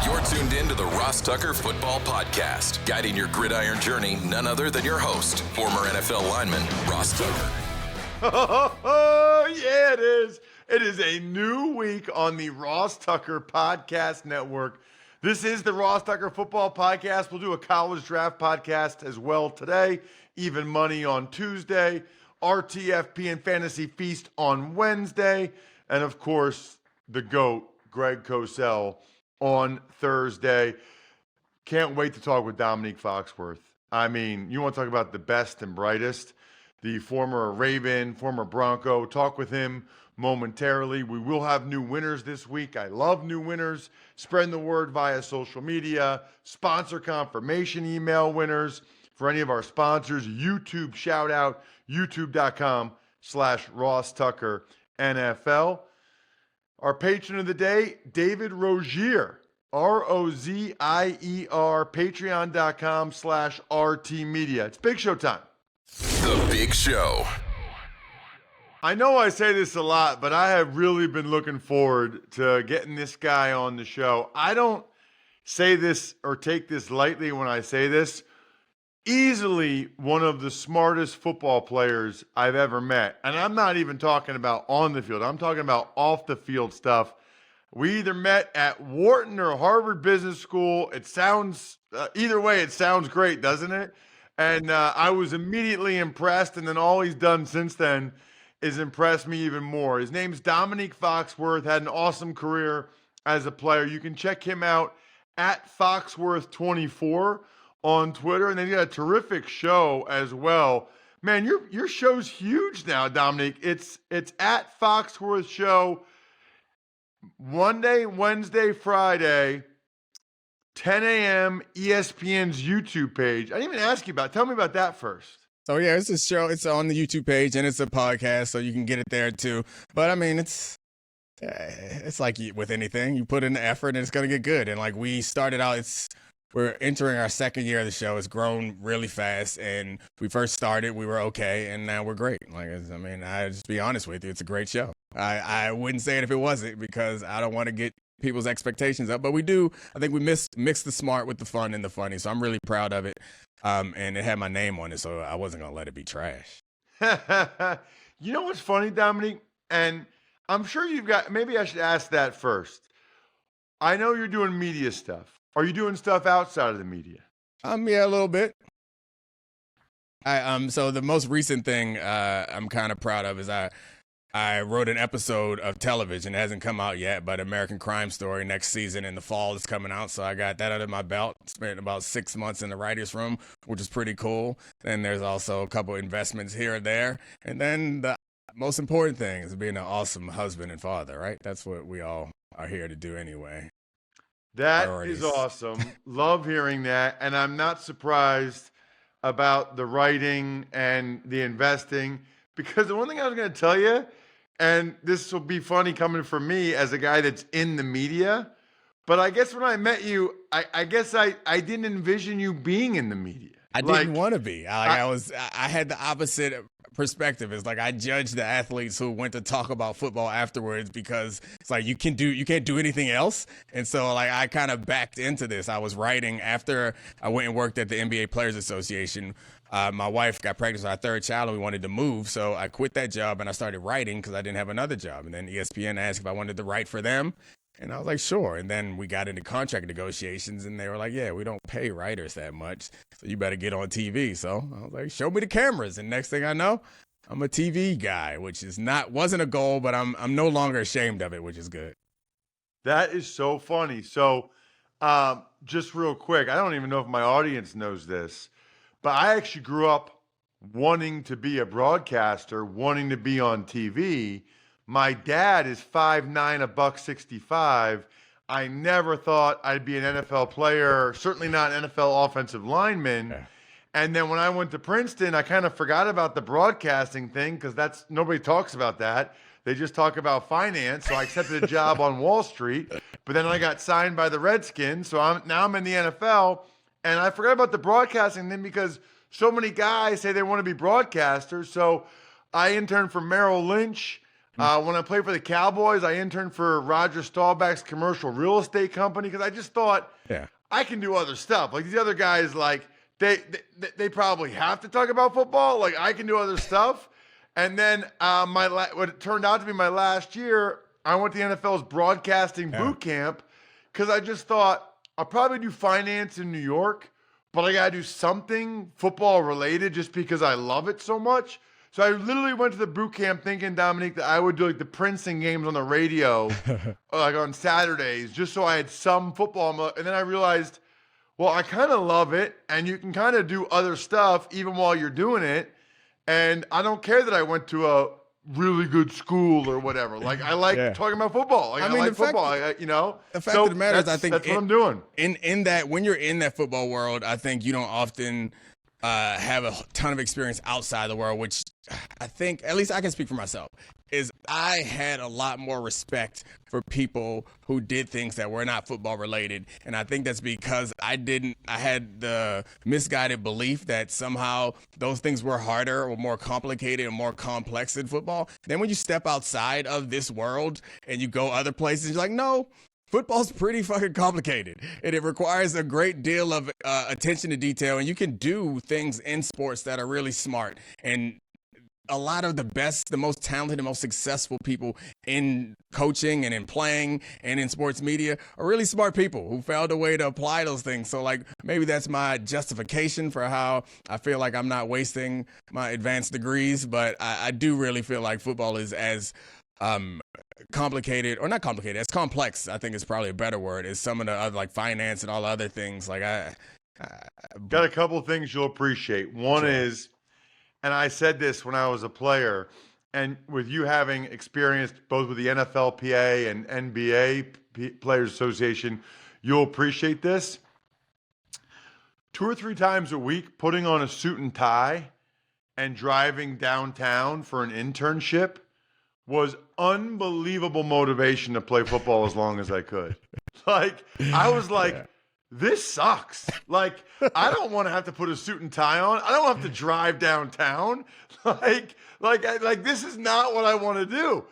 You're tuned in to the Ross Tucker Football Podcast, guiding your gridiron journey, none other than your host, former NFL lineman, Ross Tucker. Oh, yeah, it is. It is a new week on the Ross Tucker Podcast Network. This is the Ross Tucker Football Podcast. We'll do a college draft podcast as well today. Even Money on Tuesday. RTFP and Fantasy Feast on Wednesday. And, of course, the GOAT, Greg Cosell, on Thursday. Can't wait to talk with Domonique Foxworth. I mean, you want to talk about the best and brightest. The former Raven, former Bronco. Talk with him momentarily. We will have new winners this week. I love new winners. Spreading the word via social media. Sponsor confirmation email winners. For any of our sponsors, YouTube shout out, youtube.com/Ross Tucker NFL. Our patron of the day, David Rozier, Rozier, patreon.com/RT Media. It's Big Show time. The Big Show. I know I say this a lot, but I have really been looking forward to getting this guy on the show. I don't say this or take this lightly when I say this. Easily one of the smartest football players I've ever met. And I'm not even talking about on the field. I'm talking about off the field stuff. We either met at Wharton or Harvard Business School. It sounds, either way, it sounds great, doesn't it? And I was immediately impressed. And then all he's done since then is impressed me even more. His name's Domonique Foxworth. Had an awesome career as a player. You can check him out at Foxworth24 on Twitter, and then you got a terrific show as well. Man, your show's huge now, Domonique. It's at Foxworth Show, Monday, Wednesday, Friday, 10 a.m. ESPN's YouTube page. I didn't even ask you about it. Tell me about that first. So yeah, it's a show. It's on the YouTube page and it's a podcast, so you can get it there too. But I mean, it's like with anything, you put in the effort and it's gonna get good. And like we started out, we're entering our second year of the show. It's grown really fast, and we first started, we were okay, and now we're great. Like, I mean, I just be honest with you, it's a great show. I wouldn't say it if it wasn't, because I don't want to get people's expectations up, but we do. I think we mix the smart with the fun and the funny, so I'm really proud of it. And it had my name on it, so I wasn't gonna let it be trash. You know what's funny, Domonique? And I'm sure you've got. Maybe I should ask that first. I know you're doing media stuff. Are you doing stuff outside of the media? Yeah, a little bit. So the most recent thing I'm kind of proud of is I wrote an episode of television. It hasn't come out yet, but American Crime Story next season in the fall is coming out. So I got that under my belt. Spent about 6 months in the writer's room, which is pretty cool. Then there's also a couple investments here and there. And then the most important thing is being an awesome husband and father, right? That's what we all are here to do anyway. That Priorities. is awesome. Love hearing that. And I'm not surprised about the writing and the investing, because the one thing I was going to tell you, and this will be funny coming from me as a guy that's in the media, but I guess when I met you, I guess I didn't envision you being in the media. I didn't want to be. I had the opposite perspective. It's like I judge the athletes who went to talk about football afterwards, because it's like you can't do anything else. And so like I kind of backed into this. I was writing after I went and worked at the NBA Players Association. My wife got pregnant with our third child and we wanted to move. So I quit that job and I started writing because I didn't have another job. And then ESPN asked if I wanted to write for them. And I was like, sure. And then we got into contract negotiations and they were like, yeah, we don't pay writers that much, so you better get on TV. So I was like, show me the cameras. And next thing I know, I'm a TV guy, which wasn't a goal, but I'm no longer ashamed of it, which is good. That is so funny. So just real quick, I don't even know if my audience knows this, but I actually grew up wanting to be a broadcaster, wanting to be on TV. My dad is 5'9", $165. I never thought I'd be an NFL player, certainly not an NFL offensive lineman. Yeah. And then when I went to Princeton, I kind of forgot about the broadcasting thing, because nobody talks about that. They just talk about finance. So I accepted a job on Wall Street, but then I got signed by the Redskins. So I'm in the NFL, and I forgot about the broadcasting thing because so many guys say they want to be broadcasters. So I interned for Merrill Lynch. When I played for the Cowboys, I interned for Roger Staubach's commercial real estate company because I just thought I can do other stuff. Like these other guys, like they probably have to talk about football. Like I can do other stuff. And then what it turned out to be my last year, I went to the NFL's broadcasting boot camp because I just thought I'll probably do finance in New York, but I got to do something football related just because I love it so much. So I literally went to the boot camp thinking, Domonique, that I would do like the Princeton games on the radio, like on Saturdays, just so I had some football. And then I realized, well, I kind of love it, and you can kind of do other stuff even while you're doing it. And I don't care that I went to a really good school or whatever. Like I like talking about football. Like I like football. The fact of the matter is, I think that's what I'm doing. In that, when you're in that football world, I think you don't often have a ton of experience outside the world, which I think, at least I can speak for myself, is I had a lot more respect for people who did things that were not football related. And I think that's because I had the misguided belief that somehow those things were harder or more complicated and more complex than football. Then when you step outside of this world and you go other places, you're like, no, football's pretty fucking complicated, and it requires a great deal of attention to detail, and you can do things in sports that are really smart. And a lot of the best, the most talented, and most successful people in coaching and in playing and in sports media are really smart people who found a way to apply those things. So like maybe that's my justification for how I feel like I'm not wasting my advanced degrees, but I do really feel like football is as complicated, or not complicated, as complex, I think is probably a better word, is some of the other, like finance and all the other things. Like I got a couple of things you'll appreciate. One is, and I said this when I was a player, and with you having experienced both with the NFLPA and NBA Players Association, you'll appreciate this. 2 or 3 times a week, putting on a suit and tie and driving downtown for an internship was unbelievable motivation to play football as long as I could. Like, I was like, this sucks. Like, I don't want to have to put a suit and tie on. I don't have to drive downtown. Like this is not what I want to do.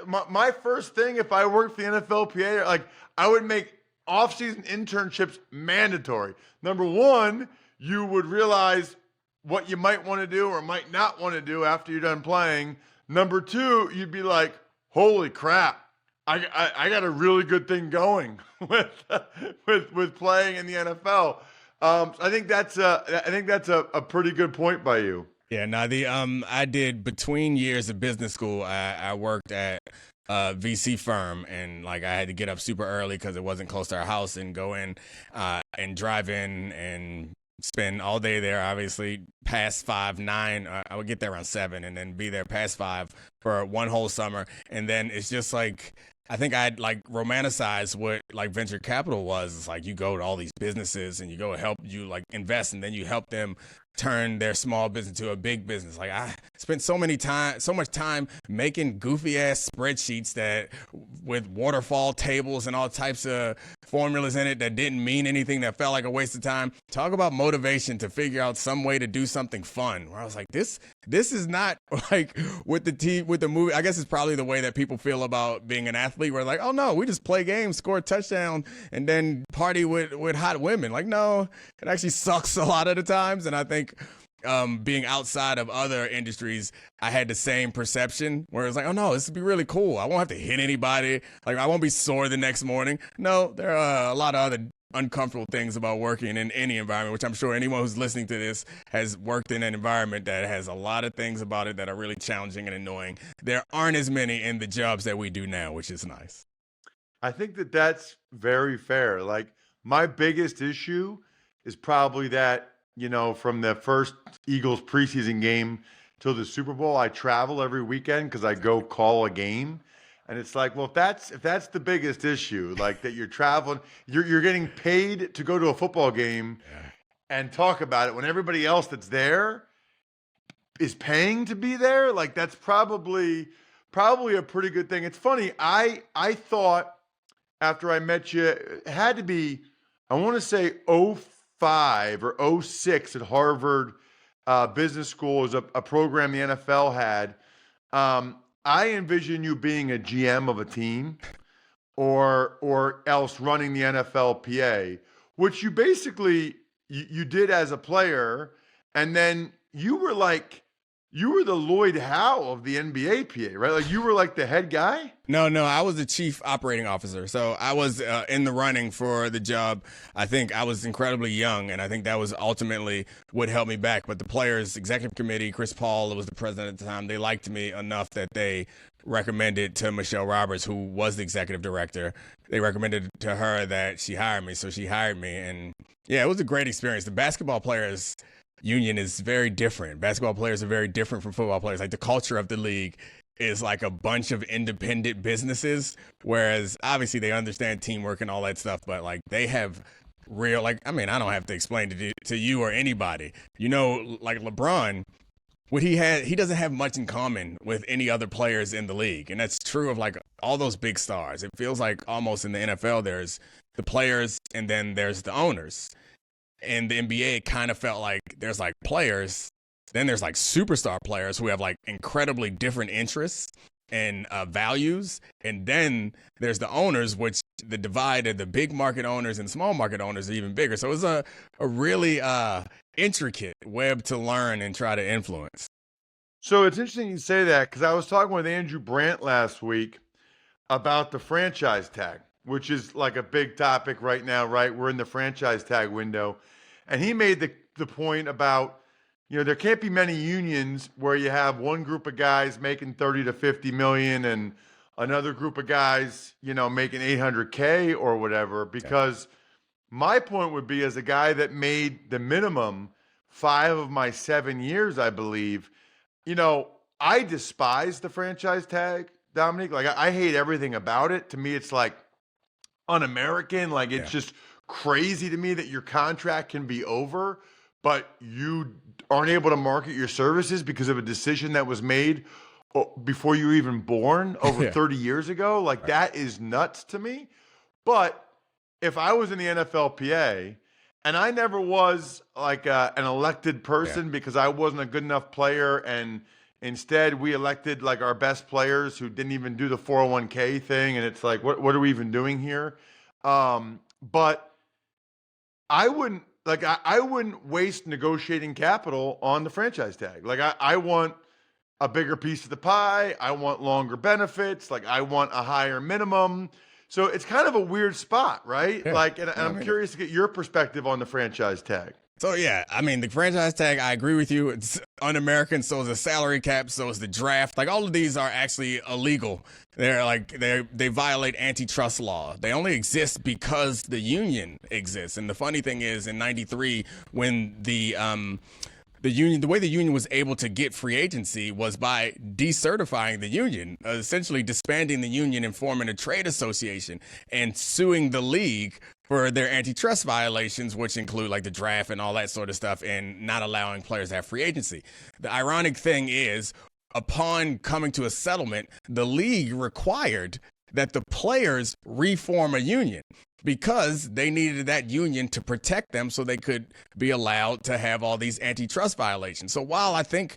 My first thing, if I worked for the NFLPA, like I would make off-season internships mandatory. Number one, you would realize what you might want to do or might not want to do after you're done playing. Number two, you'd be like, holy crap, I got a really good thing going with playing in the NFL. I think that's a pretty good point by you. Yeah, no, I did, between years of business school, I worked at a VC firm, and like I had to get up super early because it wasn't close to our house, and go in and drive in and spend all day there, obviously past 5, 9. I would get there around 7 and then be there past 5 for one whole summer. And then it's just like, I think I'd like romanticized what like venture capital was. It's like you go to all these businesses and you go help, you like invest, and then you help them turn their small business to a big business. Like I spent so much time making goofy ass spreadsheets that with waterfall tables and all types of formulas in it that didn't mean anything, that felt like a waste of time. Talk about motivation to figure out some way to do something fun, where I was like, this is not like with the movie. I guess it's probably the way that people feel about being an athlete, where like, oh no, we just play games, score a touchdown, and then party with hot women. Like, no, it actually sucks a lot of the times. And I think being outside of other industries, I had the same perception where it's like, oh no, this would be really cool. I won't have to hit anybody. Like I won't be sore the next morning. No, there are a lot of other uncomfortable things about working in any environment, which I'm sure anyone who's listening to this has worked in an environment that has a lot of things about it that are really challenging and annoying. There aren't as many in the jobs that we do now, which is nice. I think that that's very fair. Like my biggest issue is probably that, you know, from the first Eagles preseason game till the Super Bowl, I travel every weekend because I go call a game. And it's like, well, if that's the biggest issue, like that you're traveling, you're getting paid to go to a football game and talk about it when everybody else that's there is paying to be there. Like that's probably a pretty good thing. It's funny. I thought after I met you, it had to be, I want to say 05 or 06 at Harvard Business School is a program the NFL had. I envision you being a GM of a team or else running the NFLPA, which you basically you did as a player, and then you were the Lloyd Howe of the NBAPA, right? Like you were like the head guy. No, I was the chief operating officer. So I was in the running for the job. I think I was incredibly young, and I think that was ultimately what held me back. But the players' executive committee, Chris Paul was the president at the time, they liked me enough that they recommended to Michelle Roberts, who was the executive director, they recommended to her that she hire me. So she hired me. And yeah, it was a great experience. The basketball players union is very different. Basketball players are very different from football players. Like the culture of the league is like a bunch of independent businesses, whereas obviously they understand teamwork and all that stuff, but like they have real, like, I mean, I don't have to explain to you or anybody, you know, like LeBron, what he doesn't have much in common with any other players in the league. And that's true of like all those big stars. It feels like almost in the NFL, there's the players and then there's the owners. In the NBA, it kind of felt like there's like players, then there's like superstar players who have like incredibly different interests and values. And then there's the owners, which the divide of the big market owners and small market owners are even bigger. So it's a really intricate web to learn and try to influence. So it's interesting you say that because I was talking with Andrew Brandt last week about the franchise tag, which is like a big topic right now, right? We're in the franchise tag window. And he made the point about, you know, there can't be many unions where you have one group of guys making 30 to 50 million and another group of guys, you know, making 800K or whatever, because my point would be, as a guy that made the minimum 5 of my 7 years, I believe, you know, I despise the franchise tag, Dominique. Like I hate everything about it. To me, it's like un-American. Like it's just crazy to me that your contract can be over, but you aren't able to market your services because of a decision that was made before you were even born over 30 years ago. Like that is nuts to me. But if I was in the NFLPA and I never was like an elected person because I wasn't a good enough player, and instead we elected like our best players who didn't even do the 401k thing, and it's like, what are we even doing here? But I wouldn't waste negotiating capital on the franchise tag. Like I want a bigger piece of the pie. I want longer benefits. Like I want a higher minimum. So it's kind of a weird spot, right? Yeah. Like, and I'm curious to get your perspective on the franchise tag. So yeah, I mean, the franchise tag, I agree with you. It's un-American. So is the salary cap. So is the draft. Like all of these are actually illegal. They violate antitrust law. They only exist because the union exists. And the funny thing is, in '93, when the way the union was able to get free agency was by decertifying the union, essentially disbanding the union and forming a trade association and suing the league for their antitrust violations, which include like the draft and all that sort of stuff, and not allowing players to have free agency. The ironic thing is, upon coming to a settlement, the league required that the players reform a union because they needed that union to protect them so they could be allowed to have all these antitrust violations. So while I think,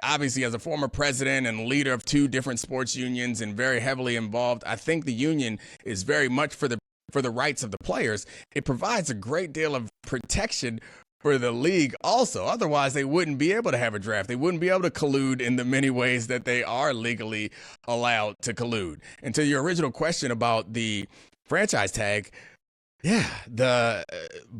obviously, as a former president and leader of 2 different sports unions and very heavily involved, I think the union is very much for the rights of the players. It provides a great deal of protection for the league also. Otherwise, they wouldn't be able to have a draft. They wouldn't be able to collude in the many ways that they are legally allowed to collude. And to your original question about the franchise tag, by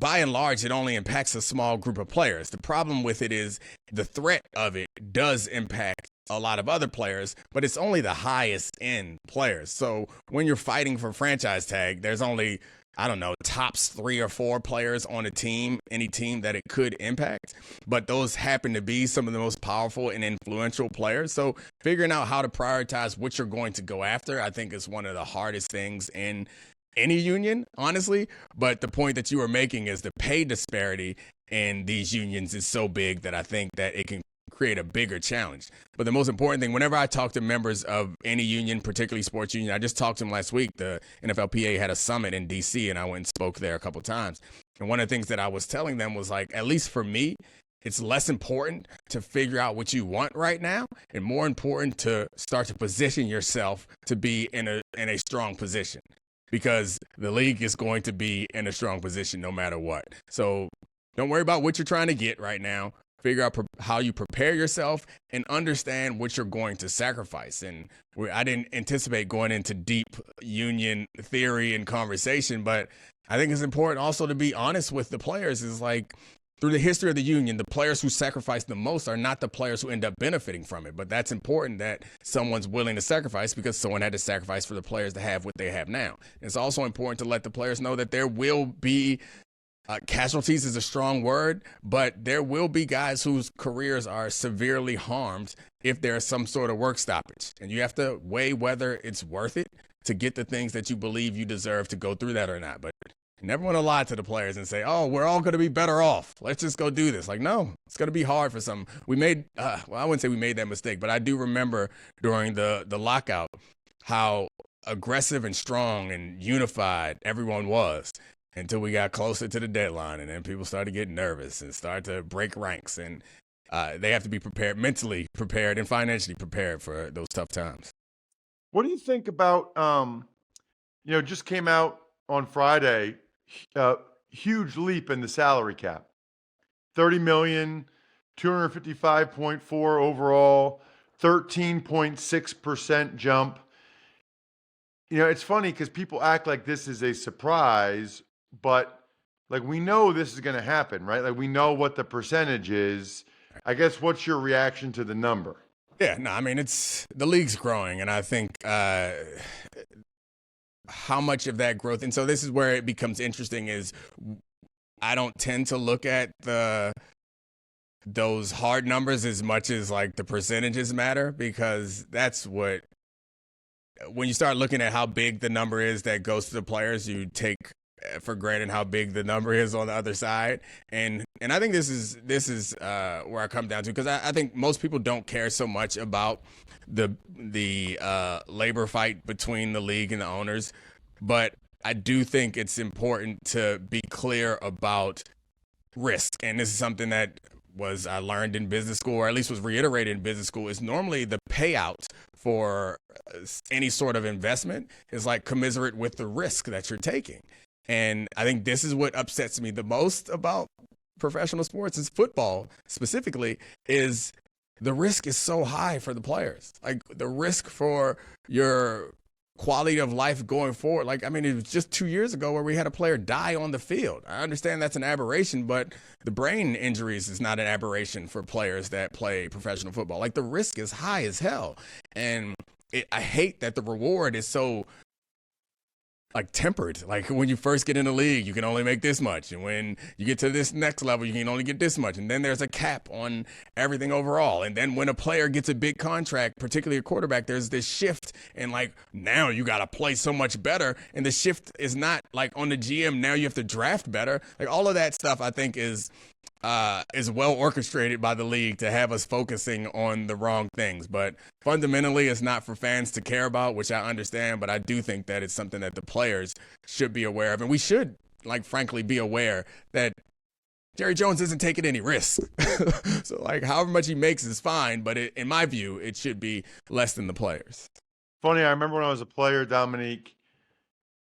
and large, it only impacts a small group of players. The problem with it is the threat of it does impact a lot of other players, but it's only the highest end players. So when you're fighting for franchise tag, there's only, I don't know, tops 3 or 4 players on a team, any team that it could impact. But those happen to be some of the most powerful and influential players. So figuring out how to prioritize what you're going to go after, I think, is one of the hardest things in any union, honestly. But the point that you were making is the pay disparity in these unions is so big that I think that it can create a bigger challenge. But the most important thing, whenever I talk to members of any union, particularly sports union, I just talked to them last week. The NFLPA had a summit in DC, and I went and spoke there a couple of times. And one of the things that I was telling them was like, at least for me, it's less important to figure out what you want right now and more important to start to position yourself to be in a strong position, because the league is going to be in a strong position no matter what. So don't worry about what you're trying to get right now. Figure out how you prepare yourself and understand what you're going to sacrifice. And I didn't anticipate going into deep union theory and conversation, but I think it's important also to be honest with the players. Is like, through the history of the union, the players who sacrifice the most are not the players who end up benefiting from it. But that's important that someone's willing to sacrifice, because someone had to sacrifice for the players to have what they have now. It's also important to let the players know that there will be casualties is a strong word, but there will be guys whose careers are severely harmed if there's some sort of work stoppage. And you have to weigh whether it's worth it to get the things that you believe you deserve to go through that or not. But you never want to lie to the players and say, oh, we're all going to be better off. Let's just go do this. Like, no, it's going to be hard for some. We made, well, I wouldn't say we made that mistake, but I do remember during the lockout how aggressive and strong and unified everyone was, until we got closer to the deadline, and then people started getting nervous and started to break ranks. And they have to be prepared, mentally prepared and financially prepared for those tough times. What do you think about, just came out on Friday, huge leap in the salary cap, $30 million, 255.4 overall, 13.6% jump. It's funny because people act like this is a surprise, but like, we know this is going to happen, right? Like, we know what the percentage is. I guess, what's your reaction to the number? Yeah, no, I mean, the league's growing, and I think how much of that growth, and so this is where it becomes interesting, is I don't tend to look at those hard numbers as much as like the percentages matter, because that's what, when you start looking at how big the number is that goes to the players, you take for granted how big the number is on the other side. And I think this is where I come down to, because I think most people don't care so much about the labor fight between the league and the owners, but I do think it's important to be clear about risk. And this is something that I learned in business school, or at least was reiterated in business school, is normally the payout for any sort of investment is like commensurate with the risk that you're taking. And I think this is what upsets me the most about professional sports, is football specifically, is the risk is so high for the players. Like, the risk for your quality of life going forward. Like, I mean, it was just 2 years ago where we had a player die on the field. I understand that's an aberration, but the brain injuries is not an aberration for players that play professional football. Like, the risk is high as hell. And I hate that the reward is so like tempered. Like, when you first get in the league, you can only make this much, and when you get to this next level, you can only get this much, and then there's a cap on everything overall. And then when a player gets a big contract, particularly a quarterback, there's this shift, and like, now you got to play so much better, and the shift is not like on the GM, now you have to draft better. Like, all of that stuff I think is well orchestrated by the league to have us focusing on the wrong things. But fundamentally, it's not for fans to care about, which I understand, but I do think that it's something that the players should be aware of. And we should, like, frankly, be aware that Jerry Jones isn't taking any risks. So, like, however much he makes is fine, but in my view, it should be less than the players. Funny, I remember when I was a player, Domonique,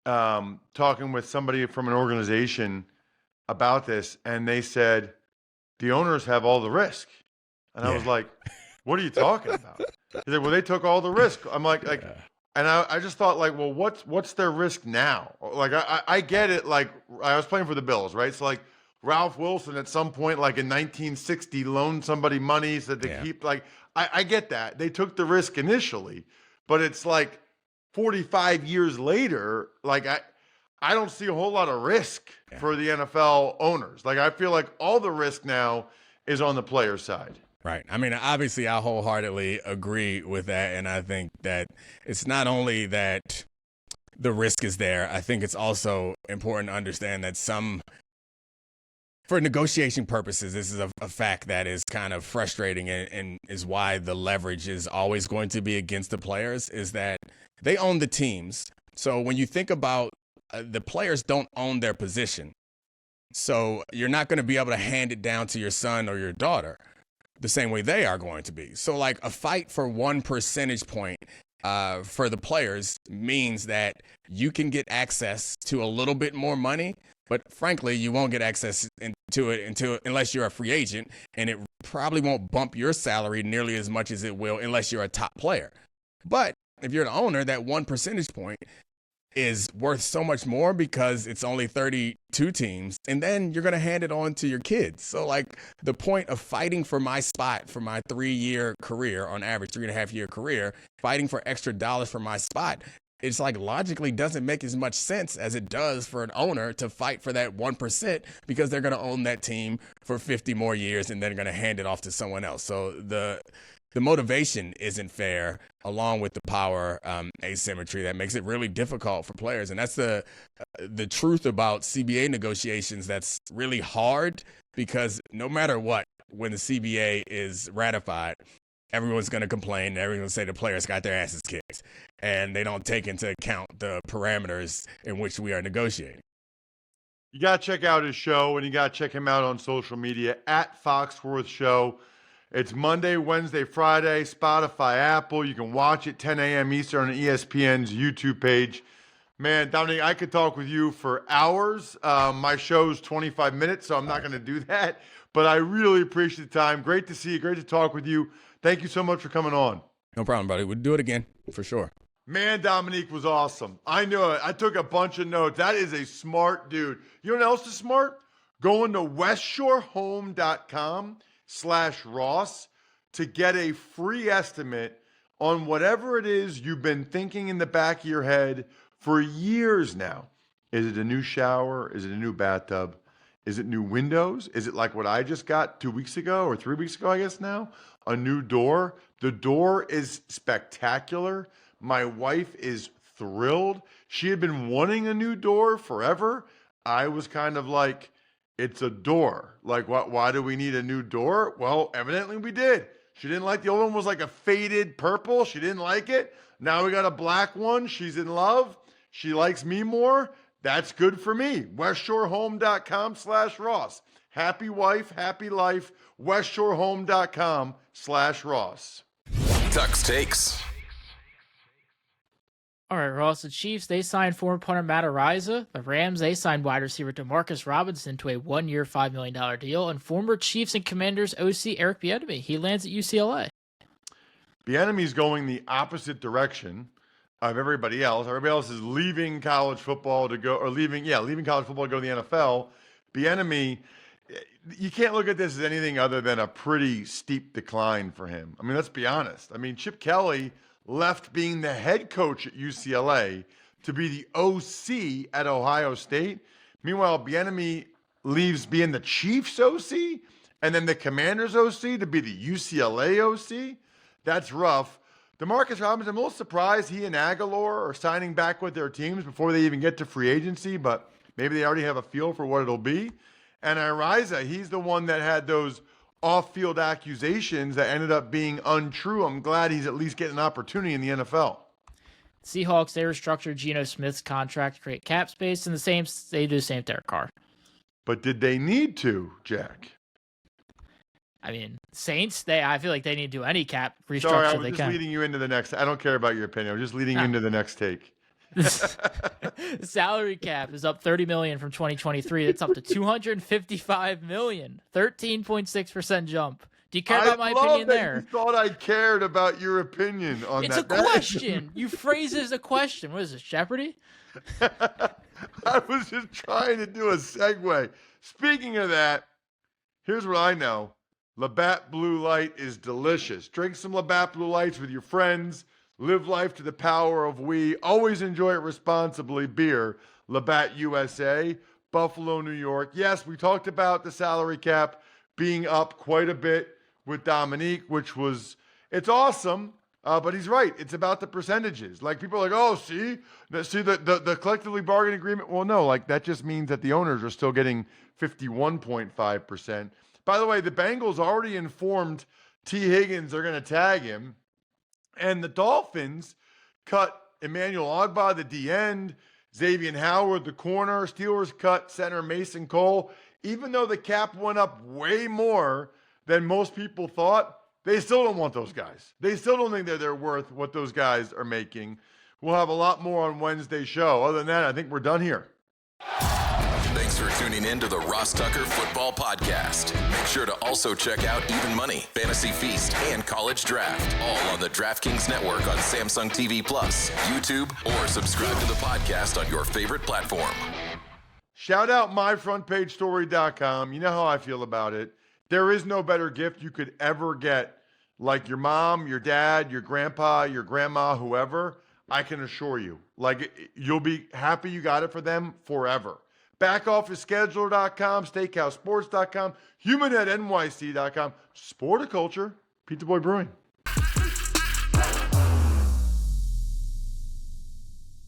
talking with somebody from an organization about this, and they said, the owners have all the risk. And I was like, what are you talking about? He said, well, they took all the risk. I'm like, and I just thought, like, well, what's their risk now? Like, I get it. Like, I was playing for the Bills, right? So, like, Ralph Wilson at some point, like in 1960, loaned somebody money so they keep, like, I get that. They took the risk initially, but it's like 45 years later, like, I don't see a whole lot of risk for the NFL owners. Like, I feel like all the risk now is on the player side. Right. I mean, obviously, I wholeheartedly agree with that. And I think that it's not only that the risk is there, I think it's also important to understand that for negotiation purposes, this is a fact that is kind of frustrating and is why the leverage is always going to be against the players, is that they own the teams. So when you think about the players don't own their position. So you're not going to be able to hand it down to your son or your daughter the same way they are going to be. So like a fight for 1 percentage point for the players means that you can get access to a little bit more money, but frankly, you won't get access to it unless you're a free agent, and it probably won't bump your salary nearly as much as it will unless you're a top player. But if you're an owner, that 1 percentage point is worth so much more because it's only 32 teams, and then you're going to hand it on to your kids. So like the point of fighting for my spot for my 3-year career, on average 3.5-year career, fighting for extra dollars for my spot, it's like logically doesn't make as much sense as it does for an owner to fight for that 1% because they're going to own that team for 50 more years and then going to hand it off to someone else. So the motivation isn't fair, along with the power asymmetry that makes it really difficult for players. And that's the truth about CBA negotiations that's really hard, because no matter what, when the CBA is ratified, everyone's going to complain and everyone's going to say the players got their asses kicked, and they don't take into account the parameters in which we are negotiating. You got to check out his show, and you got to check him out on social media at Foxworth Show. It's Monday, Wednesday, Friday, Spotify, Apple. You can watch it 10 a.m. Eastern on ESPN's YouTube page. Man, Dominique, I could talk with you for hours. My show's 25 minutes, so I'm not going to do that. But I really appreciate the time. Great to see you. Great to talk with you. Thank you so much for coming on. No problem, buddy. We'll do it again for sure. Man, Domonique was awesome. I knew it. I took a bunch of notes. That is a smart dude. You know what else is smart? Going to westshorehome.com/Ross to get a free estimate on whatever it is you've been thinking in the back of your head for years now. Is it a new shower? Is it a new bathtub? Is it new windows? Is it like what I just got 2 weeks ago or 3 weeks ago, I guess now? A new door. The door is spectacular. My wife is thrilled. She had been wanting a new door forever. I was kind of like, it's a door. Like, why do we need a new door? Well, evidently we did. She didn't like the old one, was like a faded purple. She didn't like it. Now we got a black one. She's in love. She likes me more. That's good for me. westshorehome.com/Ross. Happy wife, happy life. westshorehome.com/Ross. Tuck's Takes. All right, Ross, the Chiefs, they signed former punter Matt Araiza. The Rams, they signed wide receiver DeMarcus Robinson to a 1-year, $5 million deal. And former Chiefs and Commanders OC Eric Bieniemy, he lands at UCLA. Bieniemy's going the opposite direction of everybody else. Everybody else is leaving college football to go, or leaving college football to go to the NFL. Bieniemy, you can't look at this as anything other than a pretty steep decline for him. I mean, let's be honest. I mean, Chip Kelly left being the head coach at UCLA to be the OC at Ohio State. Meanwhile, Bieniemy leaves being the Chiefs OC and then the Commanders OC to be the UCLA OC. That's rough. DeMarcus Robinson, I'm a little surprised he and Aguilar are signing back with their teams before they even get to free agency, but maybe they already have a feel for what it'll be. And Araiza, he's the one that had those off-field accusations that ended up being untrue. I'm glad he's at least getting an opportunity in the NFL. Seahawks, they restructured Geno Smith's contract to create cap space, and they do the same with Derek Carr. But did they need to, Jack? I mean, Saints, I feel like they need to do any cap restructure Sorry, I they was just can. leading you into the next. I don't care about your opinion. I was just leading you into the next take. The salary cap is up $30 million from 2023. It's up to $255 million, 13.6% jump. Do you care about my opinion there? You thought I cared about your opinion on it's that. It's a question. You phrase it as a question. What is this, Jeopardy? I was just trying to do a segue. Speaking of that, here's what I know. Labatt Blue Light is delicious. Drink some Labatt Blue Lights with your friends. Live life to the power of we. Always enjoy it responsibly. Beer, Labatt USA, Buffalo, New York. Yes, we talked about the salary cap being up quite a bit with Domonique, it's awesome, but he's right. It's about the percentages. Like, people are like, oh, see the collectively bargaining agreement. Well, no, like, that just means that the owners are still getting 51.5%. By the way, the Bengals already informed T. Higgins they're going to tag him. And the Dolphins cut Emmanuel Ogbah, the D end. Xavier Howard, the corner. Steelers cut center Mason Cole. Even though the cap went up way more than most people thought, they still don't want those guys. They still don't think that they're worth what those guys are making. We'll have a lot more on Wednesday's show. Other than that, I think we're done here. Thanks for tuning in to the Ross Tucker Football Podcast. Make sure to also check out Even Money, Fantasy Feast, and College Draft, all on the DraftKings Network on Samsung TV Plus, YouTube, or subscribe to the podcast on your favorite platform. Shout out myfrontpagestory.com. You know how I feel about it. There is no better gift you could ever get, like your mom, your dad, your grandpa, your grandma, whoever. I can assure you, you'll be happy you got it for them forever. BackOfficeScheduler.com, SteakhouseSports.com, HumanHeadNYC.com, Sporticulture, Pizza Boy Brewing.